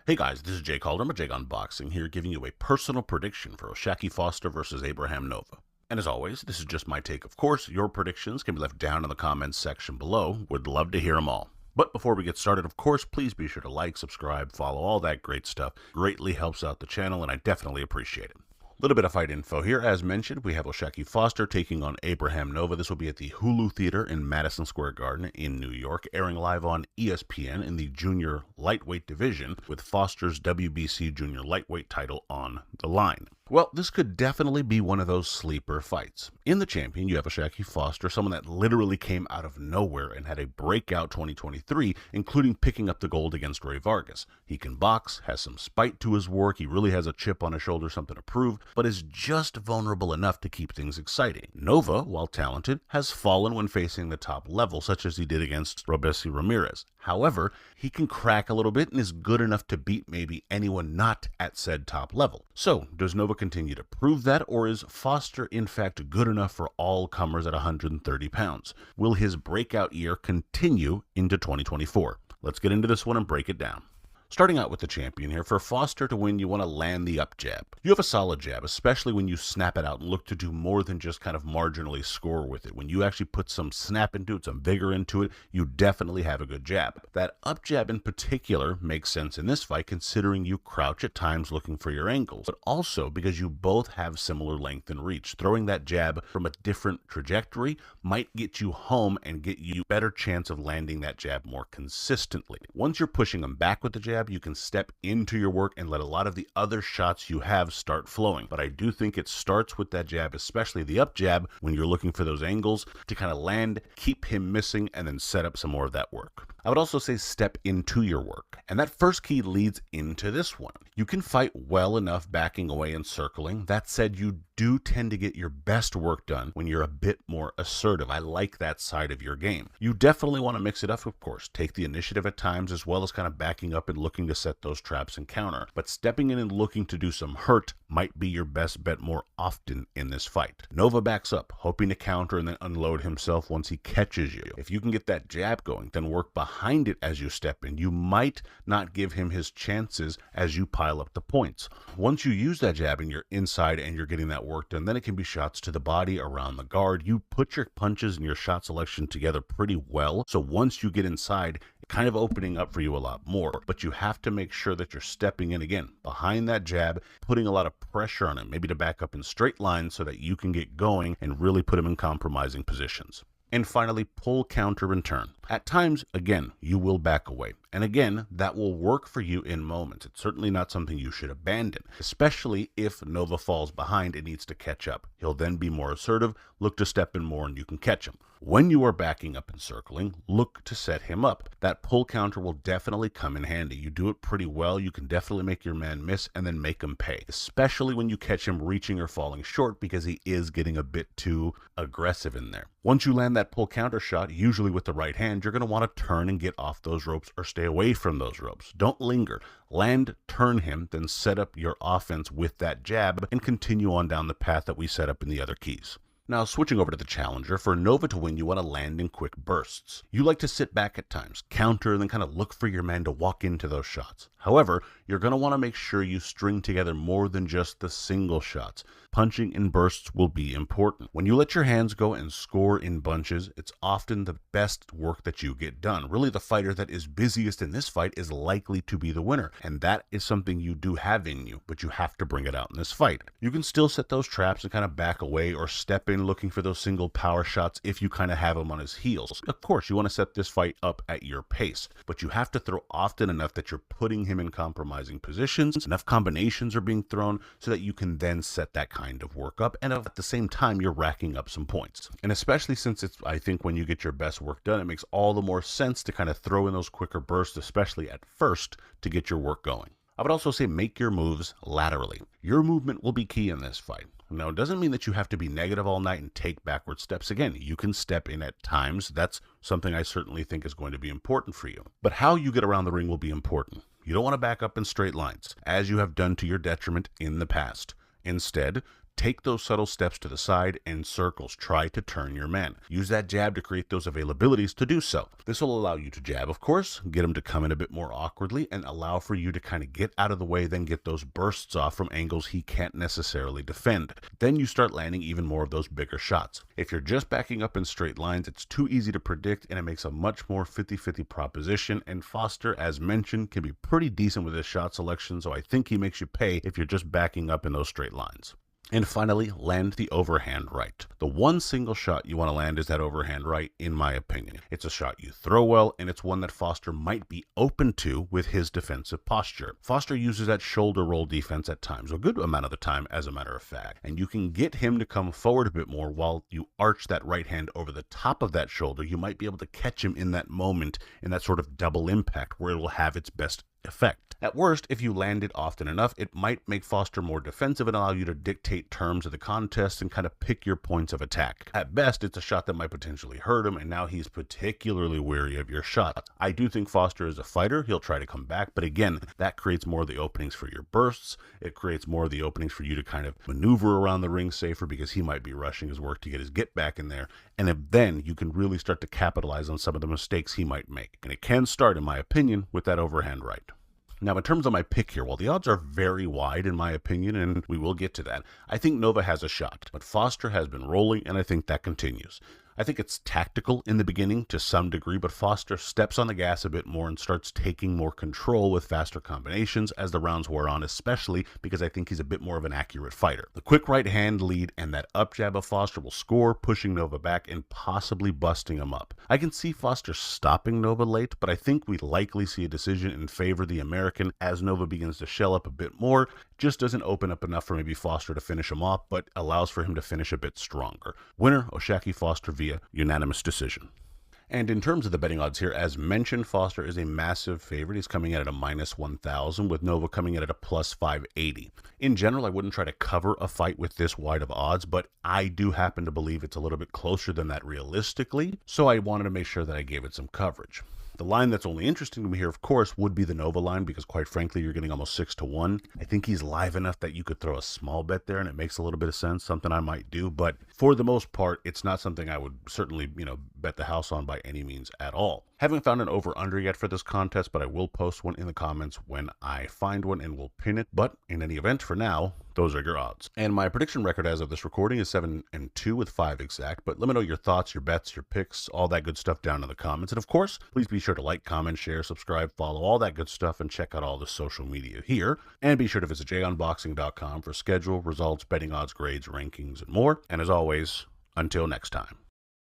Hey guys, this is Jay Calder. I'm a JAYONBOXING here giving you a personal prediction for O'Shaquie Foster versus Abraham Nova. And as always, this is just my take. Of course, your predictions can be left down in the comments section below. Would love to hear them all. But before we get started, of course, please be sure to like, subscribe, follow, all that great stuff. Greatly helps out the channel and I definitely appreciate it. A little bit of fight info here. As mentioned, we have O'Shaquie Foster taking on Abraham Nova. This will be at the HULU Theater in Madison Square Garden in New York, airing live on ESPN in the junior lightweight division, with Foster's WBC junior lightweight title on the line. Well, this could definitely be one of those sleeper fights. In the champion, you have O'Shaquie Foster, someone that literally came out of nowhere and had a breakout 2023, including picking up the gold against Ray Vargas. He can box, has some spite to his work, he really has a chip on his shoulder, something to prove, but is just vulnerable enough to keep things exciting. Nova, while talented, has fallen when facing the top level, such as he did against Robesi Ramirez. However, he can crack a little bit and is good enough to beat maybe anyone not at said top level. So, does Nova continue to prove that, or is Foster in fact good enough for all comers at 130 pounds? Will his breakout year continue into 2024? Let's get into this one and break it down. Starting out with the champion here, for Foster to win, you want to land the up jab. You have a solid jab, especially when you snap it out and look to do more than just kind of marginally score with it. When you actually put some snap into it, some vigor into it, you definitely have a good jab. That up jab in particular makes sense in this fight, considering you crouch at times looking for your angles, but also because you both have similar length and reach. Throwing that jab from a different trajectory might get you home and get you a better chance of landing that jab more consistently. Once you're pushing them back with the jab, you can step into your work and let a lot of the other shots you have start flowing. But I do think it starts with that jab, especially the up jab, when you're looking for those angles to kind of land, keep him missing, and then set up some more of that work. I would also say step into your work. And that first key leads into this one. You can fight well enough backing away and circling. That said, you do tend to get your best work done when you're a bit more assertive. I like that side of your game. You definitely want to mix it up, of course. Take the initiative at times, as well as kind of backing up and looking to set those traps and counter. But stepping in and looking to do some hurt might be your best bet more often in this fight. Nova backs up, hoping to counter and then unload himself once he catches you. If you can get that jab going, then work behind it as you step in. You might not give him his chances as you pile up the points. Once you use that jab and you're inside and you're getting that work done, then it can be shots to the body, around the guard. You put your punches and your shot selection together pretty well. So once you get inside, kind of opening up for you a lot more, but you have to make sure that you're stepping in again behind that jab, putting a lot of pressure on him, maybe to back up in straight lines so that you can get going and really put him in compromising positions. And finally, pull, counter, and turn. At times, again, you will back away. And again, that will work for you in moments. It's certainly not something you should abandon, especially if Nova falls behind and needs to catch up. He'll then be more assertive, look to step in more, and you can catch him. When you are backing up and circling, look to set him up. That pull counter will definitely come in handy. You do it pretty well. You can definitely make your man miss and then make him pay, especially when you catch him reaching or falling short, because he is getting a bit too aggressive in there. Once you land that pull counter shot, usually with the right hand, you're going to want to turn and get off those ropes or stay away from those ropes. Don't linger. Land, turn him, then set up your offense with that jab and continue on down the path that we set up in the other keys. Now, switching over to the challenger, for Nova to win, you want to land in quick bursts. You like to sit back at times, counter, and then kind of look for your man to walk into those shots. However, you're going to want to make sure you string together more than just the single shots. Punching in bursts will be important. When you let your hands go and score in bunches, it's often the best work that you get done. Really, the fighter that is busiest in this fight is likely to be the winner, and that is something you do have in you, but you have to bring it out in this fight. You can still set those traps and kind of back away or step in looking for those single power shots if you kind of have him on his heels. Of course, you want to set this fight up at your pace, but you have to throw often enough that you're putting him in compromising positions, enough combinations are being thrown so that you can then set that kind of work up, and at the same time you're racking up some points. And especially since it's, I think, when you get your best work done, it makes all the more sense to kind of throw in those quicker bursts, especially at first, to get your work going. I would also say make your moves laterally. Your movement will be key in this fight. Now, it doesn't mean that you have to be negative all night and take backward steps. Again, you can step in at times. That's something I certainly think is going to be important for you. But how you get around the ring will be important. You don't want to back up in straight lines, as you have done to your detriment in the past. Instead, Take those subtle steps to the side and circles. Try to turn your man. Use that jab to create those availabilities to do so. This will allow you to jab, of course, get him to come in a bit more awkwardly and allow for you to kind of get out of the way, then get those bursts off from angles he can't necessarily defend. Then you start landing even more of those bigger shots. If you're just backing up in straight lines, it's too easy to predict and it makes a much more 50-50 proposition, and Foster, as mentioned, can be pretty decent with his shot selection, so I think he makes you pay if you're just backing up in those straight lines. And finally, land the overhand right. The one single shot you want to land is that overhand right, in my opinion. It's a shot you throw well, and it's one that Foster might be open to with his defensive posture. Foster uses that shoulder roll defense at times, a good amount of the time, as a matter of fact. And you can get him to come forward a bit more while you arch that right hand over the top of that shoulder. You might be able to catch him in that moment, in that sort of double impact where it will have its best effect. At worst, if you land it often enough, it might make Foster more defensive and allow you to dictate terms of the contest and kind of pick your points of attack. At best, it's a shot that might potentially hurt him, and now he's particularly wary of your shot. I do think Foster is a fighter. He'll try to come back, but again, that creates more of the openings for your bursts. It creates more of the openings for you to kind of maneuver around the ring safer because he might be rushing his work to get his get back in there, and then you can really start to capitalize on some of the mistakes he might make. And it can start, in my opinion, with that overhand right. Now, in terms of my pick here, while the odds are very wide in my opinion, and we will get to that, I think Nova has a shot, but Foster has been rolling, and I think that continues. I think it's tactical in the beginning to some degree, but Foster steps on the gas a bit more and starts taking more control with faster combinations as the rounds wear on, especially because I think he's a bit more of an accurate fighter. The quick right hand lead and that up jab of Foster will score, pushing Nova back and possibly busting him up. I can see Foster stopping Nova late, but I think we likely see a decision in favor of the American as Nova begins to shell up a bit more. Just doesn't open up enough for maybe Foster to finish him off, but allows for him to finish a bit stronger. Winner, O'Shaquie Foster via unanimous decision. And in terms of the betting odds here, as mentioned, Foster is a massive favorite. He's coming in at a -1,000, with Nova coming in at a +580. In general, I wouldn't try to cover a fight with this wide of odds, but I do happen to believe it's a little bit closer than that realistically, so I wanted to make sure that I gave it some coverage. The line that's only interesting to me here, of course, would be the Nova line, because quite frankly, you're getting almost 6-1. I think he's live enough that you could throw a small bet there and it makes a little bit of sense, something I might do. But for the most part, it's not something I would certainly, bet the house on by any means at all. Haven't found an over-under yet for this contest, but I will post one in the comments when I find one and will pin it. But in any event, for now, those are your odds. And my prediction record as of this recording is 7-2 with 5 exact. But let me know your thoughts, your bets, your picks, all that good stuff down in the comments. And of course, please be sure to like, comment, share, subscribe, follow, all that good stuff, and check out all the social media here. And be sure to visit JAYONBOXING.com for schedule, results, betting odds, grades, rankings, and more. And as always, until next time.